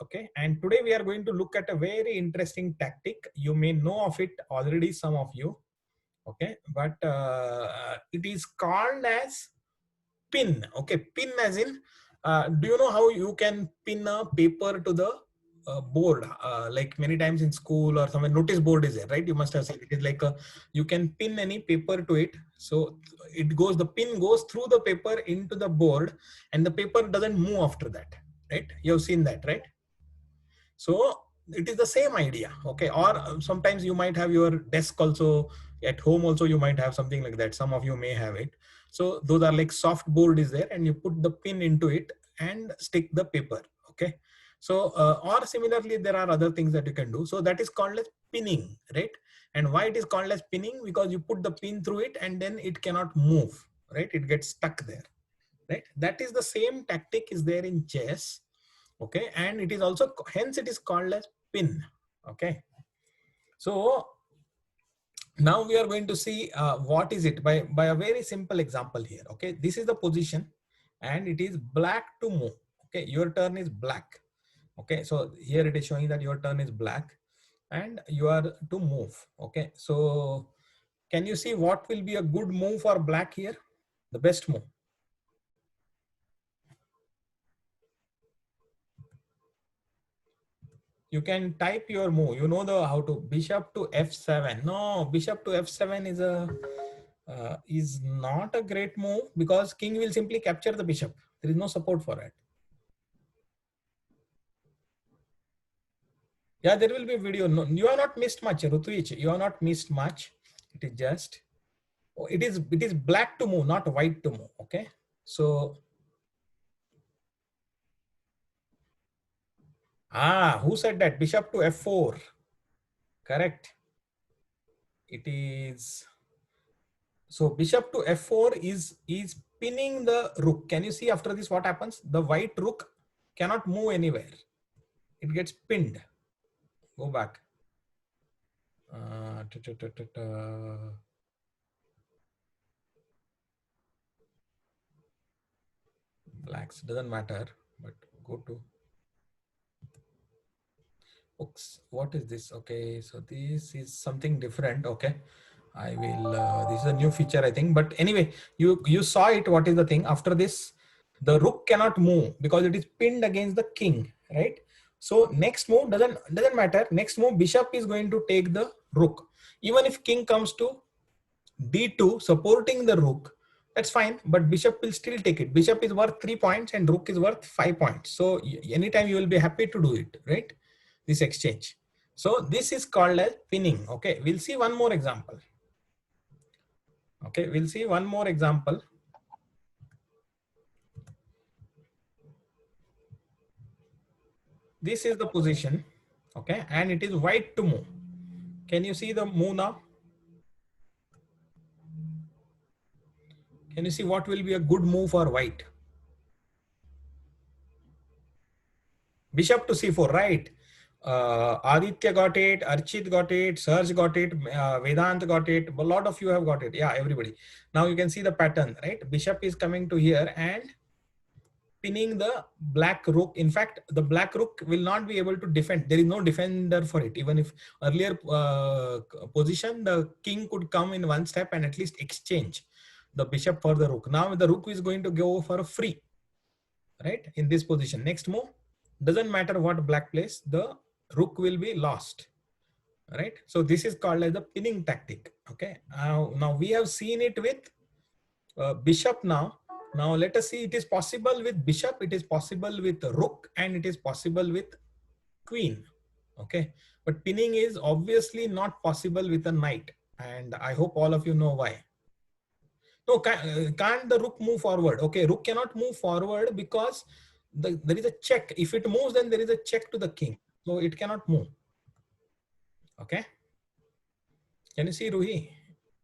Okay, and today we are going to look at a very interesting tactic. You may know of it already, some of you. Okay, but it is called as pin. Okay, pin as in, do you know how you can pin a paper to the board? Like many times in school or somewhere, notice board is there, right? You must have seen it. Is like a, you can pin any paper to it. So it goes, the pin goes through the paper into the board, and the paper doesn't move after that, right? You have seen that, right? So it is the same idea. Okay, or sometimes you might have your desk also at home also, you might have something like that. Some of you may have it. So those are like soft board is there, and you put the pin into it and stick the paper. Okay, so or similarly there are other things that you can do. So that is called as pinning, right? And why it is called as pinning? Because you put the pin through it and then it cannot move, right? It gets stuck there, right? That is the same tactic is there in chess. Okay, and it is also, hence it is called as pin. Okay, so now we are going to see what is it by a very simple example here. Okay, this is the position and it is black to move. Okay, your turn is black. Okay, so here it is showing that your turn is black and you are to move. Okay, so can you see what will be a good move for black here? The best move. You can type your move. You know the how to bishop to f7. No, bishop to f7 is not a great move because king will simply capture the bishop. There is no support for it. Yeah, there will be a video. No, you have not missed much, Rutuich. You have not missed much. It is just, it is black to move, not white to move. Okay, so who said that? Bishop to f4. Correct. It is. So bishop to f4 is pinning the rook. Can you see after this what happens? The white rook cannot move anywhere. It gets pinned. Go back. Blacks doesn't matter, but go to books. What is this? Okay, so this is something different. Okay, I will. This is a new feature, I think. But anyway, you saw it. What is the thing? After this, the rook cannot move because it is pinned against the king, right? So next move doesn't matter. Next move, bishop is going to take the rook. Even if king comes to d2 supporting the rook, that's fine, but bishop will still take it. Bishop is worth 3 points and rook is worth 5 points. So anytime you will be happy to do it, right? This exchange. So this is called as pinning. Okay, we'll see one more example. Okay, we'll see one more example. This is the position. Okay, and it is white to move. Can you see the move now? Can you see what will be a good move for white? Bishop to c4, right? Aditya got it, Archit got it, Serge got it, Vedant got it. A lot of you have got it. Yeah, everybody. Now you can see the pattern, right? Bishop is coming to here and pinning the black rook. In fact, the black rook will not be able to defend. There is no defender for it. Even if earlier position, the king could come in one step and at least exchange the bishop for the rook. Now the rook is going to go for a free, right? In this position. Next move, doesn't matter what black plays, the rook will be lost, right? So this is called as the pinning tactic. Okay, now we have seen it with bishop. Now let us see, it is possible with bishop, it is possible with rook, and it is possible with queen. Okay, but pinning is obviously not possible with a knight, and I hope all of you know why. No, can't the rook move forward? Okay, rook cannot move forward because there is a check. If it moves, then there is a check to the king, so it cannot move. Okay, can you see, Ruhi?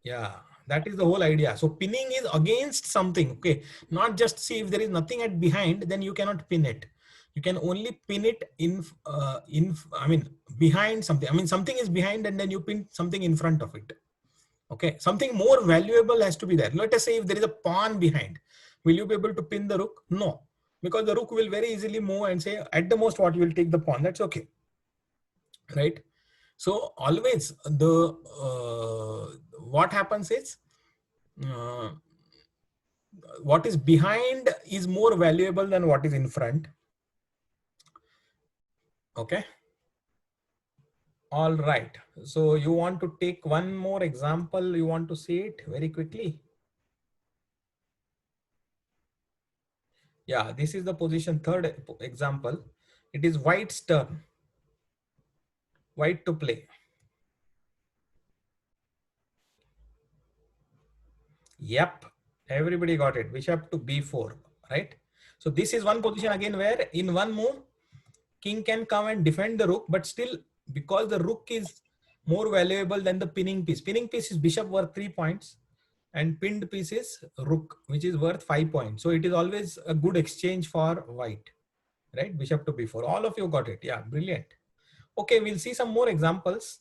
Yeah, that is the whole idea. So pinning is against something. Okay, not just see if there is nothing at behind, then you cannot pin it. You can only pin it I mean behind something. I mean something is behind and then you pin something in front of it. Okay, something more valuable has to be there. Let us say if there is a pawn behind, will you be able to pin the rook? No, because the rook will very easily move and say at the most what will take the pawn. That's okay, right? So always the what happens is uh, what is behind is more valuable than what is in front. Okay. All right. So you want to take one more example? You want to see it very quickly? Yeah, this is the position, third example. It is white's turn. White to play. Yep. Everybody got it. Bishop to b4, right? So this is one position again where in one move, king can come and defend the rook, but still because the rook is more valuable than the pinning piece. Pinning piece is bishop worth 3 points and pinned piece is rook, which is worth 5 points. So it is always a good exchange for white, right? Bishop to b4. All of you got it. Yeah, brilliant. Okay, we'll see some more examples.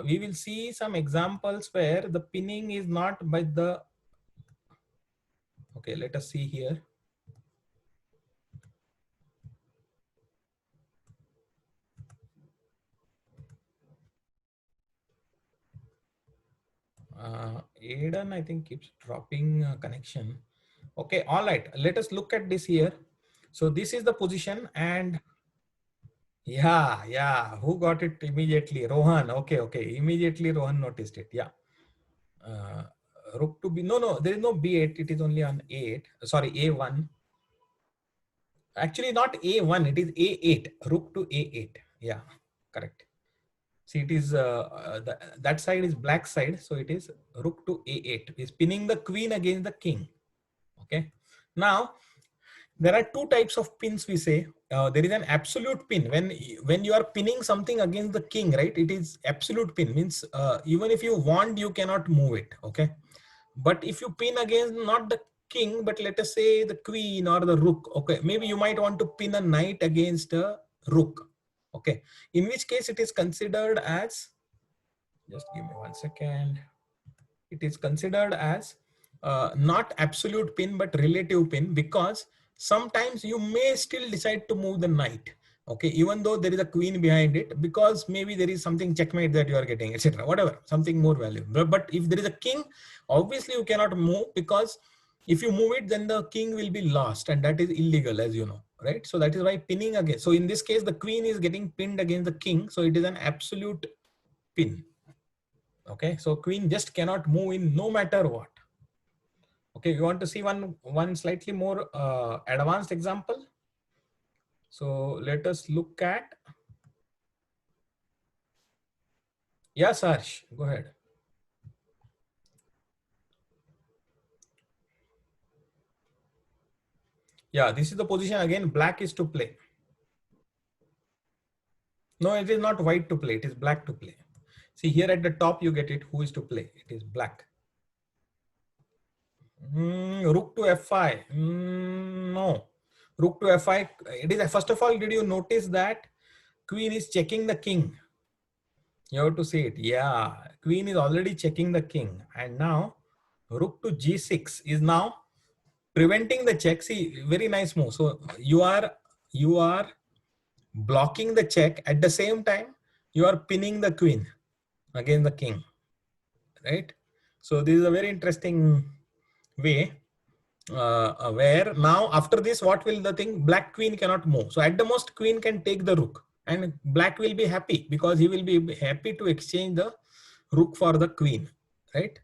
We will see some examples where the pinning is not by the, okay, let us see here. Aiden, I think, keeps dropping connection. Okay, all right. Let us look at this here. So this is the position and yeah. Who got it immediately? Rohan. Okay. Immediately Rohan noticed it. Yeah. Uh, rook to b. No. There is no b8. It is only on a8. Sorry, a1. Actually, not a1. It is a8. Rook to a8. Yeah, correct. See, it is that side is black side, so it is rook to a8. Is pinning the queen against the king. Okay. Now there are two types of pins. We say there is an absolute pin when you are pinning something against the king, right? It is absolute pin, means even if you want, you cannot move it. Okay. But if you pin against not the king, but let us say the queen or the rook, okay, maybe you might want to pin a knight against a rook. Okay, in which case it is considered as, just give me 1 second, it is considered as not absolute pin but relative pin, because sometimes you may still decide to move the knight, okay, even though there is a queen behind it, because maybe there is something checkmate that you are getting, etc., whatever, something more valuable. But if there is a king, obviously you cannot move, because if you move it, then the king will be lost, and that is illegal, as you know, right? So that is why pinning again. So in this case, the queen is getting pinned against the king, so it is an absolute pin. Okay, so queen just cannot move in no matter what. Okay, you want to see one slightly more advanced example? So let us look at. Yes, Harsh, go ahead. Yeah, this is the position again. Black is to play. No, it is not white to play. It is black to play. See here at the top, you get it. Who is to play? It is black. Rook to f5. No. Rook to f5. It is, first of all, did you notice that queen is checking the king? You have to see it. Yeah, queen is already checking the king, and now rook to g6 is now preventing the check. See, very nice move. So you are blocking the check, at the same time you are pinning the queen against the king, right? So this is a very interesting way where now after this, what will the thing? Black queen cannot move. So at the most, queen can take the rook, and black will be happy because he will be happy to exchange the rook for the queen, right?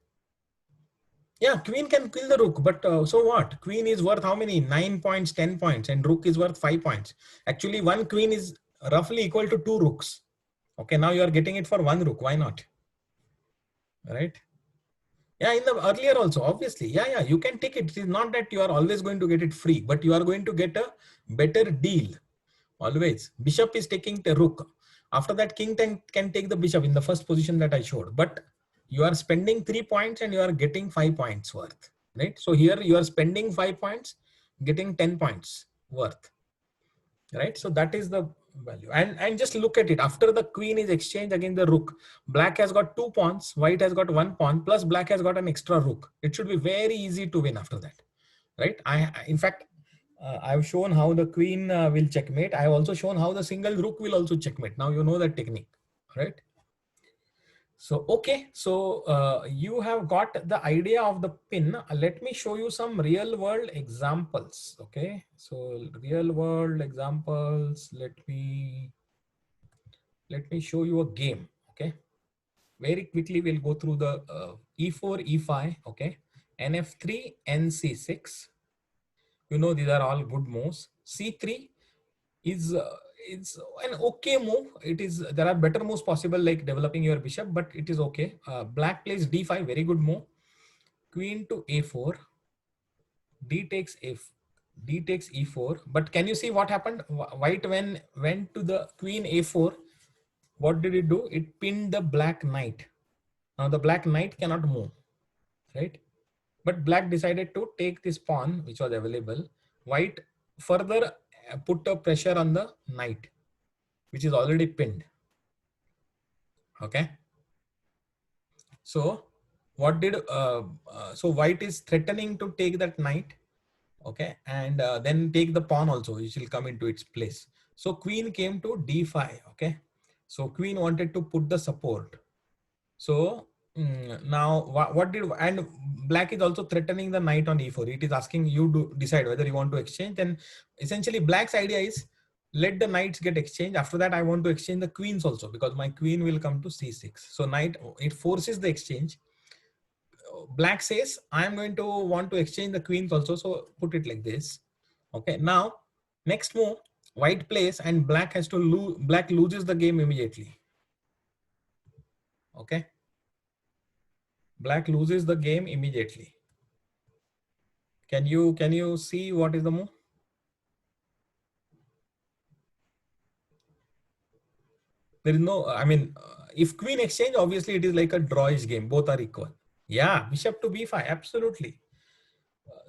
Yeah, queen can kill the rook, but so what? Queen is worth how many? 9 points, 10 points, and rook is worth 5 points. Actually, one queen is roughly equal to 2 rooks. Okay, now you are getting it for 1 rook. Why not? Right? Yeah, in the earlier also, obviously. Yeah, you can take it. It is not that you are always going to get it free, but you are going to get a better deal. Always. Bishop is taking the rook. After that, king can take the bishop in the first position that I showed. But you are spending 3 points and you are getting 5 points worth. Right? So here you are spending 5 points, getting 10 points worth. Right? So that is the value. And just look at it. After the queen is exchanged against the rook, black has got 2 pawns, white has got 1 pawn, plus black has got an extra rook. It should be very easy to win after that. Right? In fact, I've shown how the queen will checkmate. I have also shown how the single rook will also checkmate. Now you know the technique, right? So, okay. So you have got the idea of the pin. Let me show you some real world examples. Okay. So real world examples. Let me show you a game. Okay. Very quickly, we'll go through the E4, E5. Okay. NF3, NC6. You know, these are all good moves. C3 is an okay move. It is, there are better moves possible like developing your bishop, but it is okay. Black plays d5, very good move. Queen to a4, d takes d takes e4. But can you see what happened? White when went to the queen a4, what did it do? It pinned the black knight. Now the black knight cannot move, right? But black decided to take this pawn which was available. White further put a pressure on the knight, which is already pinned. Okay. So what did so white is threatening to take that knight, okay, and then take the pawn also, which will come into its place. So queen came to d5. Okay, so queen wanted to put the support. So now what did, and black is also threatening the knight on e4. It is asking you to decide whether you want to exchange. Then essentially black's idea is, let the knights get exchanged. After that, I want to exchange the queens also, because my queen will come to c6. So knight, it forces the exchange. Black says, I am going to want to exchange the queens also. So put it like this. Okay. Now, next move, white plays and black has to lose. Black loses the game immediately. Okay. Black loses the game immediately. Can you see what is the move? There is no, I mean, if queen exchange, obviously it is like a drawish game. Both are equal. Yeah, bishop to b5, absolutely.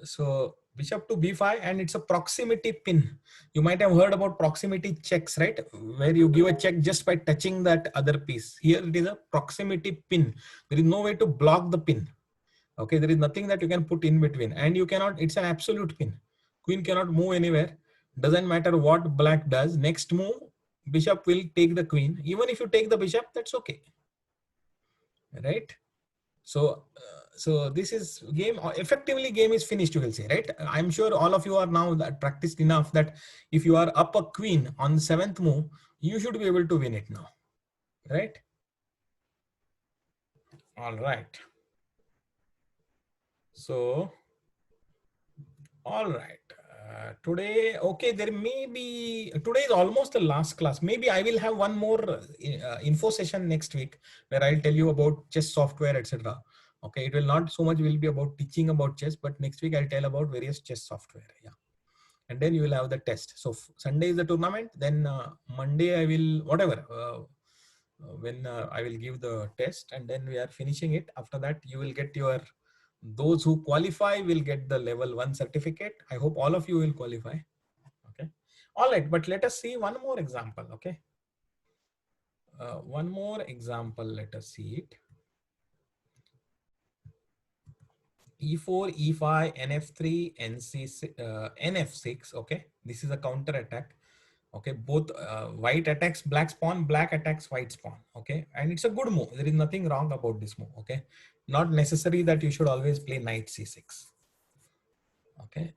So bishop to b5, and it's a proximity pin. You might have heard about proximity checks, right? Where you give a check just by touching that other piece. Here it is a proximity pin. There is no way to block the pin. Okay, there is nothing that you can put in between, and you cannot, it's an absolute pin. Queen cannot move anywhere. Doesn't matter what black does. Next move, bishop will take the queen. Even if you take the bishop, that's okay. Right? So, so this is game, effectively game is finished, you will say, right? I'm sure all of you are now practiced enough that if you are up a queen on the 7th move, you should be able to win it now, right? All right. So, all right. Today, okay, there may be, today is almost the last class. Maybe I will have one more info session next week where I'll tell you about chess software, etc. Okay, it will not so much will be about teaching about chess, but next week I'll tell about various chess software. Yeah. And then you will have the test. So Sunday is the tournament. Then Monday I will, whatever, when I will give the test, and then we are finishing it. After that, you will get your, those who qualify will get the level 1 certificate. I hope all of you will qualify. Okay. All right. But let us see one more example. Okay. One more example. Let us see it. E4, E5, NF3, NF6. Okay. This is a counter attack. Okay, both white attacks black's pawn, black attacks white's pawn. Okay, and it's a good move. There is nothing wrong about this move. Okay, not necessary that you should always play knight c6. Okay,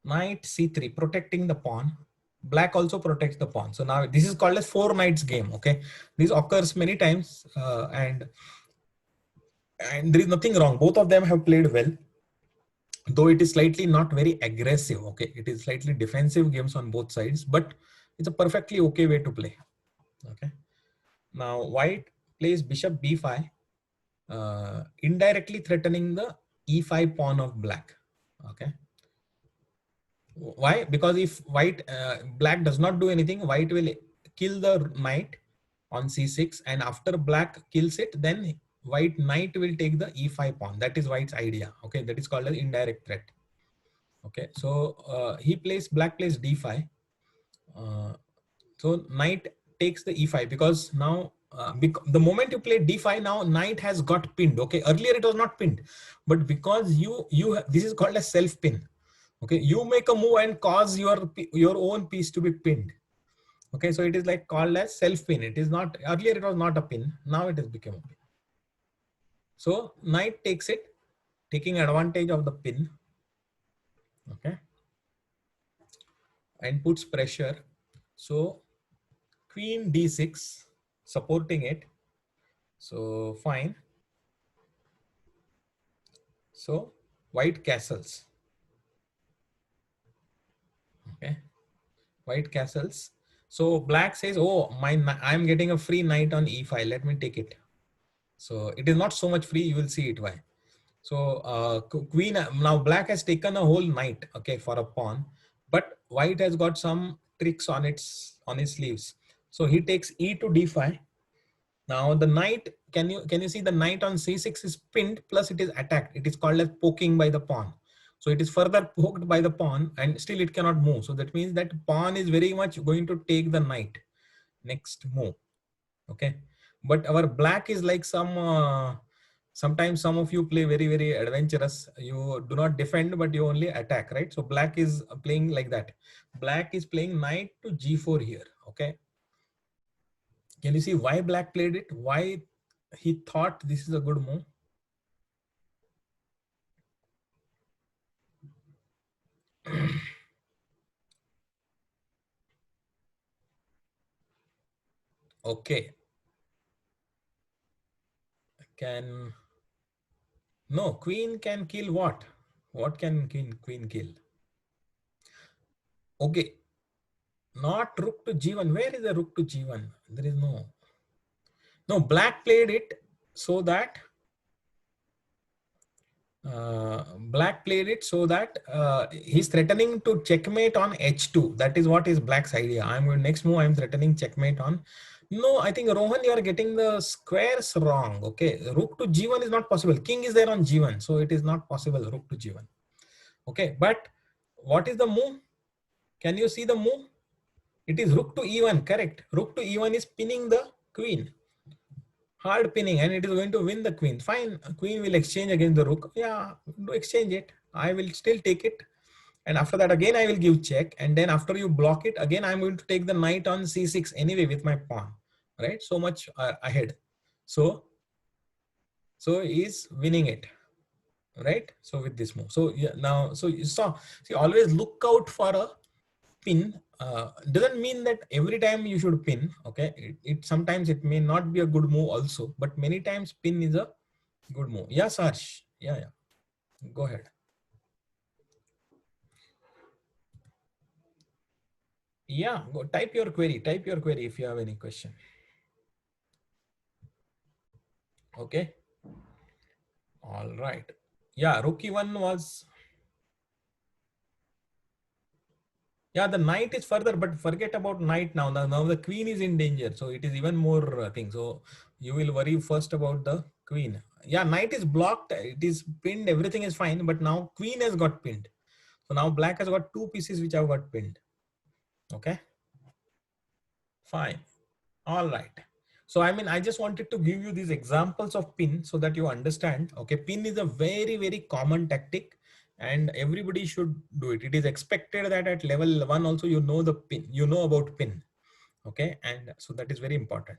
knight c3, protecting the pawn. Black also protects the pawn. So now this is called as 4 knights game. Okay, this occurs many times, and there is nothing wrong. Both of them have played well, though it is slightly not very aggressive. Okay, it is slightly defensive games on both sides, but it's a perfectly okay way to play. Okay. Now white plays bishop b5, indirectly threatening the e5 pawn of black. Okay. Why? Because if black does not do anything, white will kill the knight on c6, and after black kills it, then white knight will take the e5 pawn. That is white's idea. Okay, that is called an indirect threat. Okay, so black plays d5. So knight takes the e5, because now the moment you play d5, now knight has got pinned. Okay, earlier it was not pinned, but because this is called a self pin. Okay, you make a move and cause your own piece to be pinned. Okay, so it is like called as self pin. It is not, earlier it was not a pin, now it has become a pin. So knight takes it, taking advantage of the pin. Okay, and puts pressure. So queen d6, supporting it. So fine. So white castles. Okay, white castles. So black says, oh, I'm getting a free knight on e5. Let me take it. So it is not so much free. You will see it why. So queen, now black has taken a whole knight, okay, for a pawn, but white has got some tricks on his sleeves. So he takes e to d5. Now the knight, can you see the knight on c6 is pinned, plus it is attacked. It is called as poking by the pawn. So it is further poked by the pawn and still it cannot move. So that means that pawn is very much going to take the knight next move. Okay, but our black is like sometimes some of you play very adventurous. You do not defend but you only attack, right? So black is playing like that. Black is playing knight to g4 here. Okay, can you see why black played it, why he thought this is a good move? Okay, can, no, queen can kill what can queen kill? Okay, not rook to g1. Where is the rook to g1? There is no, black played it so that black played it so that he's threatening to checkmate on h2. That is what is black's idea. I'm going next move, I'm threatening checkmate on. No, I think Rohan, you are getting the squares wrong. Okay, rook to g1 is not possible. King is there on g1, so it is not possible rook to g1. Okay, but what is the move? Can you see the move? It is rook to e1, correct? Rook to e1 is pinning the queen, hard pinning, and it is going to win the queen. Fine, queen will exchange against the rook. Yeah, do exchange it. I will still take it. And after that, again, I will give check. And then after you block it, again, I'm going to take the knight on c6 anyway with my pawn, right? So much ahead. So he's winning it, right? So with this move. So yeah, now, so you saw, see, always look out for a pin. Doesn't mean that every time you should pin. Okay, it sometimes it may not be a good move also, but many times pin is a good move. Yes, Harsh. Yeah, go ahead. Yeah, go type your query. Type your query if you have any question. Okay, all right. Yeah, rookie one was, yeah, the knight is further, but forget about knight now. Now the queen is in danger, so it is even more thing. So you will worry first about the queen. Yeah, knight is blocked, it is pinned, everything is fine, but now queen has got pinned. So now black has got two pieces which have got pinned. Okay, fine. All right. So I mean, I just wanted to give you these examples of pin so that you understand. Okay, pin is a very common tactic, and everybody should do it. It is expected that at level 1 also you know the pin, you know about pin. Okay, and so that is very important.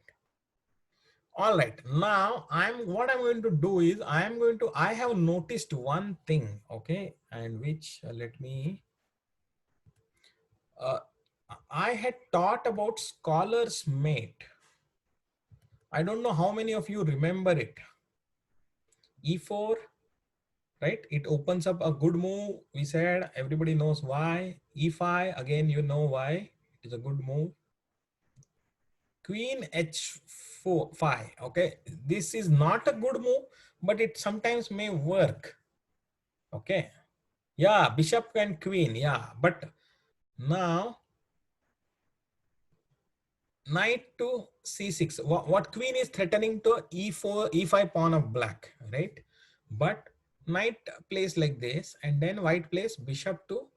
All right, now what I'm going to do is I have noticed one thing. Okay, and which let me uh, I had taught about scholar's mate. I don't know how many of you remember it. E4, right? It opens up a good move. We said everybody knows why. E5, again, you know why. It is a good move. Queen H4, 5. Okay, this is not a good move, but it sometimes may work. Okay, yeah, bishop and queen, yeah, but now knight to c6. What queen is threatening to e4, e5 pawn of black, right? But knight plays like this, and then white plays bishop to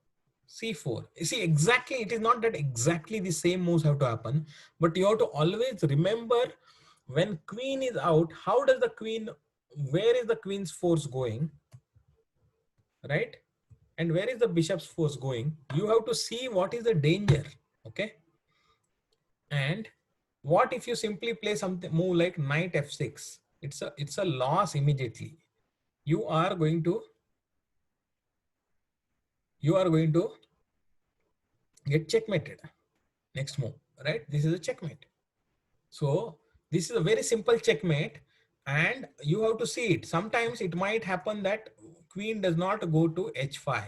c4. You see, exactly, it is not that exactly the same moves have to happen, but you have to always remember when queen is out, how does the queen, where is the queen's force going, right? And where is the bishop's force going? You have to see what is the danger. Okay. And what if you simply play something move like knight f6? It's a loss immediately. You are going to get checkmated. Next move, right? This is a checkmate. So this is a very simple checkmate, and you have to see it. Sometimes it might happen that queen does not go to h5.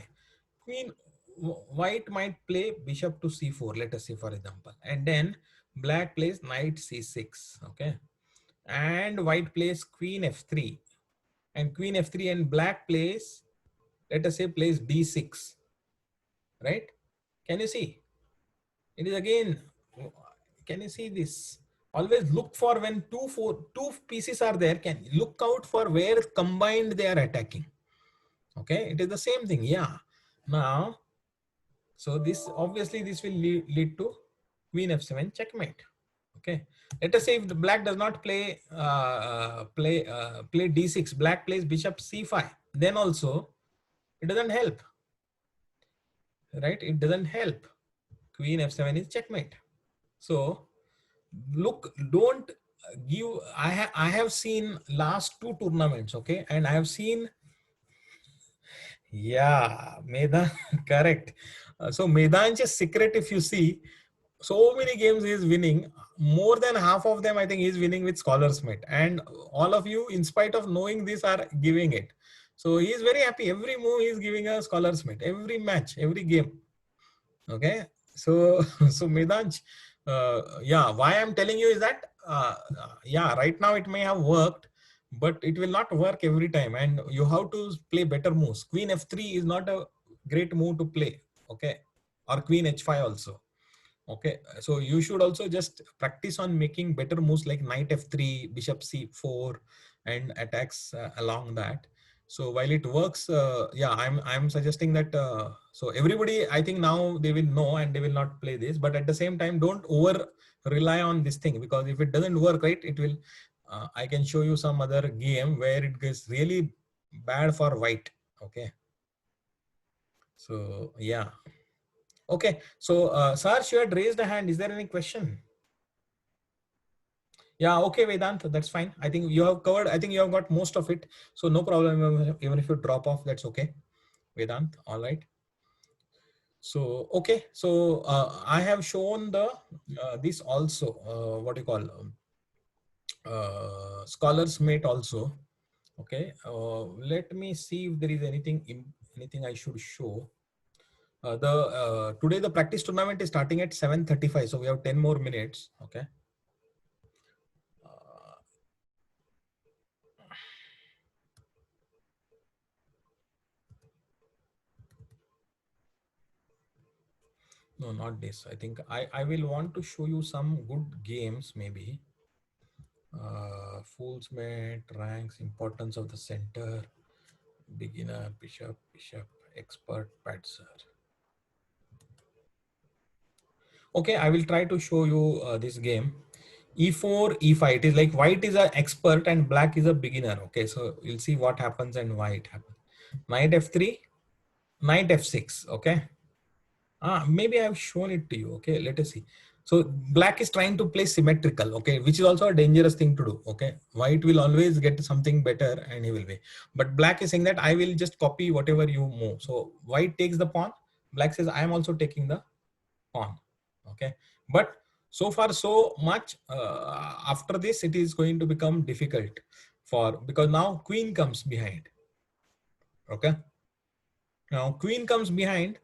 Queen white might play bishop to c4, let us say, for example, and then black plays knight c6. Okay, and white plays queen f3, and queen f3, and black plays, let us say, plays d6. Right? Can you see? It is again, can you see this? Always look for when two pieces are there, can look out for where combined they are attacking. Okay, it is the same thing. Yeah. Now, so this obviously this will lead to queen f7 checkmate. Okay. Let us say if the black does not play d6, black plays bishop c5. Then also it doesn't help, right? It doesn't help. Queen f7 is checkmate. So look, don't give. I have seen last two tournaments. Okay, and I have seen, yeah, Medan, correct. So Medan's secret, if you see, so many games he is winning. More than half of them, I think, he is winning with Scholars Mate. And all of you, in spite of knowing this, are giving it. So he is very happy. Every move he is giving a Scholars Mate. Every match, every game. Okay. So, so Medanch, yeah, why I'm telling you is that, yeah, right now it may have worked, but it will not work every time. And you have to play better moves. Queen f3 is not a great move to play. Okay. Or queen h5 also. Okay, so you should also just practice on making better moves like knight f3, bishop c4, and attacks along that. So while it works, yeah, I'm suggesting that. So everybody, I think now they will know and they will not play this. But at the same time, don't over rely on this thing, because if it doesn't work right, it will. I can show you some other game where it gets really bad for white. Okay, so yeah. Okay, so Sarsh, you had raised a hand. Is there any question? Yeah, okay, Vedant, that's fine. I think you have covered, I think you have got most of it. So no problem, even if you drop off, that's okay. Vedant, all right. So, okay, so I have shown the this also, what you call, Scholars Mate also. Okay, let me see if there is anything I should show. The today the practice tournament is starting at 7:35, so we have 10 more minutes. Okay. Uh, No, not this. I think I will want to show you some good games, maybe. Fool's Mate, ranks, importance of the center, beginner, bishop, expert, patzer. Okay, I will try to show you this game. E4, E5. It is like white is an expert and black is a beginner. Okay, so you'll see what happens and why it happens. Knight F3, Knight F6. Okay. Maybe I've shown it to you. Okay, let us see. So black is trying to play symmetrical, okay, which is also a dangerous thing to do. Okay, white will always get something better and he will win. But black is saying that I will just copy whatever you move. So white takes the pawn. Black says I am also taking the pawn. Okay, but so far so much. After this, it is going to become difficult because now queen comes behind. Okay, now queen comes behind.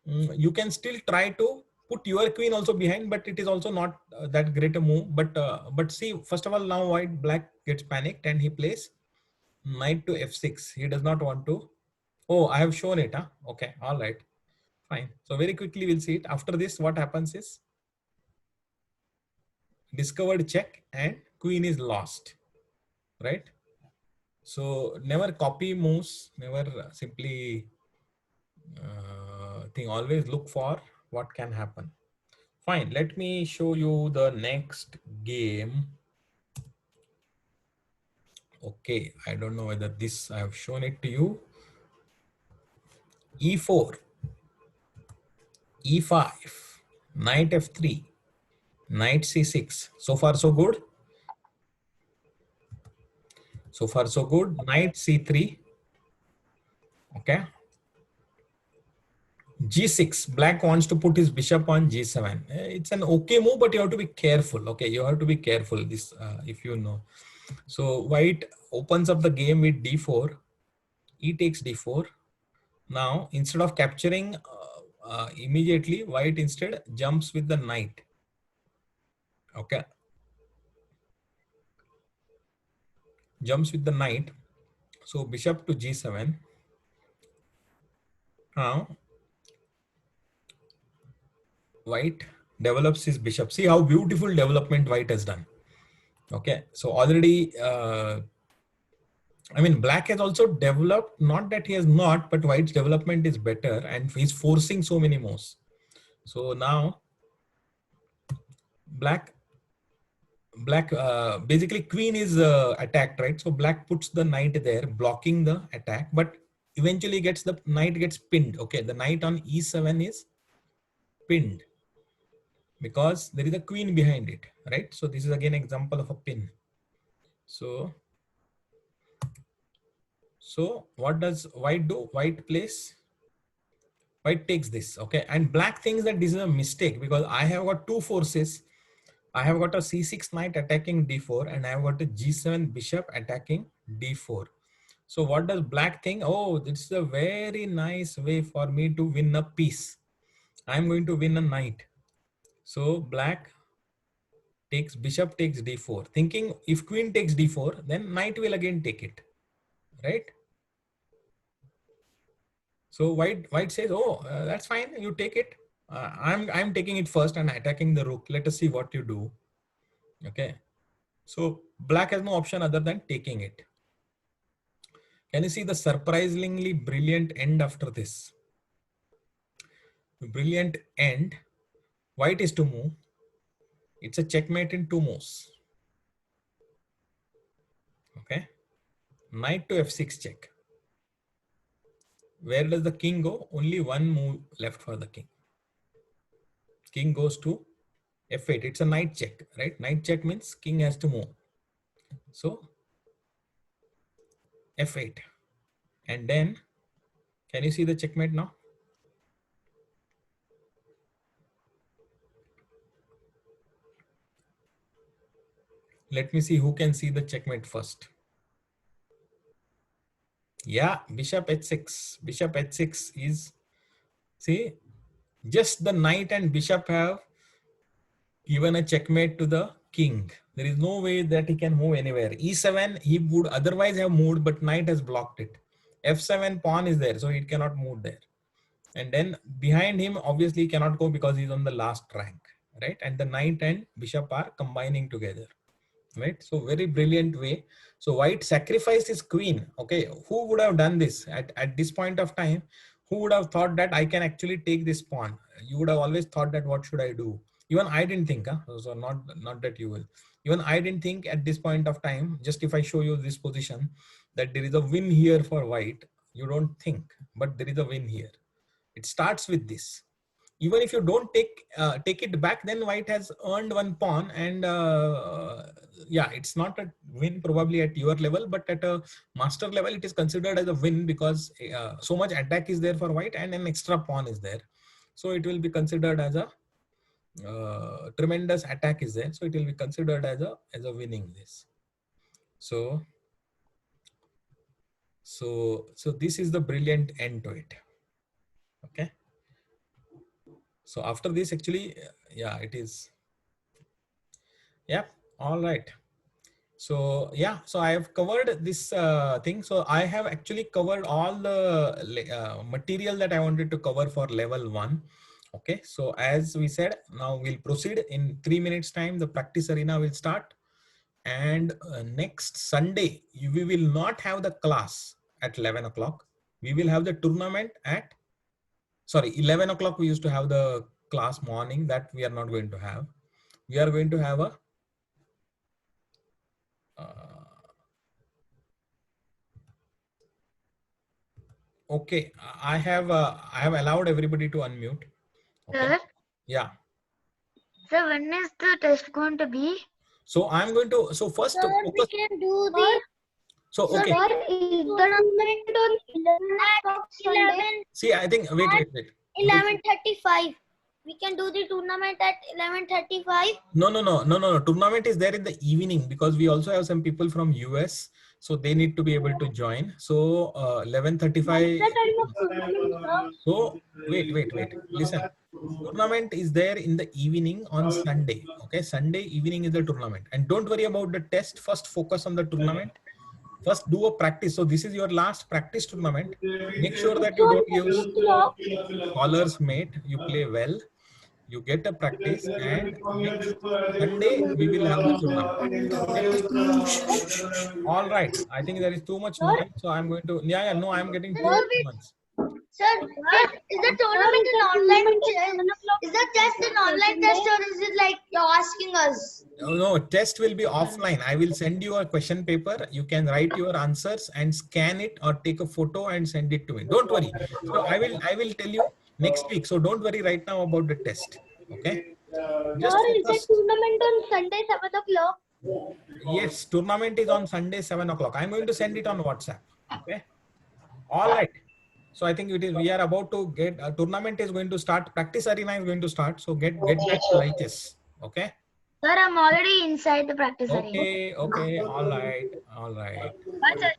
You can still try to put your queen also behind, but it is also not that great a move. But see, first of all, now black gets panicked and he plays knight to f6. He does not want to. Oh, I have shown it. Huh? Okay, all right, fine. So very quickly we'll see it. After this, what happens is discovered check and queen is lost, right? So never copy moves. Never simply thing. Always look for what can happen. Fine, let me show you the next game. Okay, I don't know whether this I have shown it to you. E4, E5, knight F3, knight C6. So far so good. So far so good. Knight C3. Okay. G6. Black wants to put his bishop on G7. It's an okay move, but you have to be careful. Okay, you have to be careful. This, if you know. So white opens up the game with D4. E takes D4. Now instead of capturing immediately, white instead jumps with the knight. Okay. Jumps with the knight. So bishop to G7. Now white develops his bishop. See how beautiful development white has done. Okay, so already I mean black has also developed, not that he has not, but white's development is better and he's forcing so many moves. So now black basically queen is attacked, right? So black puts the knight there blocking the attack, but eventually gets the knight gets pinned. Okay, the knight on E7 is pinned because there is a queen behind it, right? So this is again example of a pin. So what does white do? White takes this. Okay, and black thinks that this is a mistake because I have got two forces. I have got a C6 knight attacking D4 and I have got a G7 bishop attacking D4. So what does black think? Oh, this is a very nice way for me to win a piece. I'm going to win a knight. So black takes bishop takes D4, thinking if queen takes D4, then knight will again take it, right? So white says, oh, that's fine. You take it. I'm taking it first and attacking the rook. Let us see what you do. Okay. So black has no option other than taking it. Can you see the surprisingly brilliant end after this? The brilliant end. White is to move. It's a checkmate in two moves. Okay. Knight to F6 check. Where does the king go? Only one move left for the king. King goes to F8. It's a knight check, right? Knight check means king has to move. So F8. And then, can you see the checkmate now? Let me see who can see the checkmate first. Yeah, bishop h6. Bishop h6 is, see, just the knight and bishop have given a checkmate to the king. There is no way that he can move anywhere. E7, he would otherwise have moved, but knight has blocked it. F7 pawn is there, so it cannot move there. And then behind him, obviously, he cannot go because he's on the last rank, right? And the knight and bishop are combining together, right? So very brilliant way. So white sacrificed his queen. Okay, who would have done this at this point of time? Who would have thought that I can actually take this pawn? You would have always thought that what should I do? Even I didn't think, huh? So not that you will. Even I didn't think at this point of time, just if I show you this position, that there is a win here for white, you don't think, but there is a win here. It starts with this. Even if you don't take it back, then white has earned one pawn, and yeah, it's not a win probably at your level, but at a master level it is considered as a win because so much attack is there for white and an extra pawn is there, so it will be considered as a tremendous attack is there, so it will be considered as a winning this. So this is the brilliant end to it. Okay, so after this, actually, yeah, it is. Yeah, all right. So yeah, so I have covered this thing. So I have actually covered all the material that I wanted to cover for level 1. Okay, so as we said, now we'll proceed in 3 minutes time. The practice arena will start, and next Sunday we will not have the class at 11 o'clock. We will have the tournament at, sorry, 11 o'clock. We used to have the class morning, that we are not going to have. We are going to have a uh, Okay, I have allowed everybody to unmute. Okay. Sir, Yeah. sir, when is the test going to be? So I'm going to. So first, Sir, we focus. can do the So okay. Sir, is the tournament on 11. See, I think. Wait. 11:35. We can do the tournament at 11:35. No. Tournament is there in the evening because we also have some people from US, so they need to be able to join. So 11:35. So wait. Listen. Tournament is there in the evening on Sunday. Okay, Sunday evening is the tournament, and don't worry about the test. First, focus on the tournament. First, do a practice. So this is your last practice tournament. Make sure that you don't use scholars mate. You play well. You get a practice, and next Sunday we will have the tournament. Okay. All right. I think there is too much noise, so I'm going to. Yeah. No, I'm getting too much noise. Sir, is the tournament an online test? Is the test an online test or is it like you're asking us? No, test will be offline. I will send you a question paper. You can write your answers and scan it or take a photo and send it to me. Don't worry. So I will tell you next week. So don't worry right now about the test. Okay. Just Is the focus. tournament on Sunday 7 o'clock? Yes, tournament is on Sunday 7 o'clock. I'm going to send it on WhatsApp. Okay. All right. So I think it is. We are about to get a tournament is going to start. Practice arena is going to start. So get back to righteous. Okay. Sir, I'm already inside the practice arena. Okay. All right. Bye, sir.